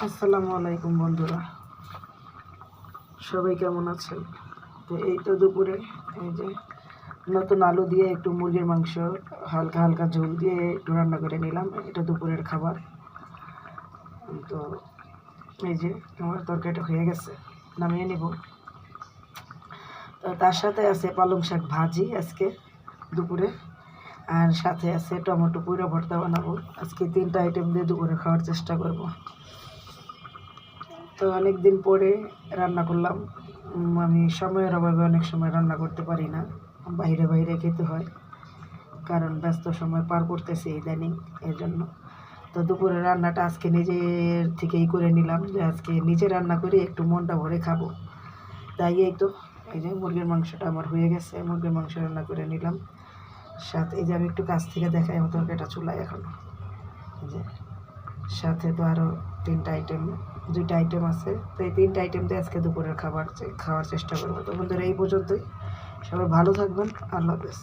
আসসালামু আলাইকুম বন্ধুরা, সবাই কেমন আছেন? তো এই তো দুপুরে এই যে নতুন আলু দিয়ে একটু মুরগির মাংস হালকা হালকা ঝোল দিয়ে একটু রান্না করে নিলাম। এটা দুপুরের খাবার। তো এই যে আমার তরকারিটা হয়ে গেছে, নামিয়ে নেব। তো তার সাথে আছে পালং শাক ভাজি আজকে দুপুরে, আর সাথে আছে টমেটো পুরো ভর্তা বানাবো। আজকে 3টা আইটেম দিয়ে দুপুরে খাওয়ার চেষ্টা করব। তো অনেক দিন পরে রান্না করলাম। আমি সময়ের অভাবে অনেক সময় রান্না করতে পারি না, বাইরে বাইরে খেতে হয়, কারণ ব্যস্ত সময় পার করতেছি ইদানিং, এর জন্য। তো দুপুরে রান্নাটা আজকে নিজের থেকেই করে নিলাম, যে আজকে নিজে রান্না করে একটু মনটা ভরে খাবো। তাই এই তো এই যে মুরগির মাংসটা আমার হয়ে গেছে, মুরগির মাংস রান্না করে নিলাম। সাথে এই যে আমি একটু কাছ থেকে দেখাই, আমার তরকারিটা চুলায় এখন। এই যে সাথে তো আরও 2টা আইটেম আছে। তো এই 3টা আইটেম দিয়ে আজকে দুপুরের খাওয়ার চেষ্টা করবো। তো বন্ধুরা, এই পর্যন্তই। সবাই ভালো থাকবেন। আল্লাহ হাফেজ।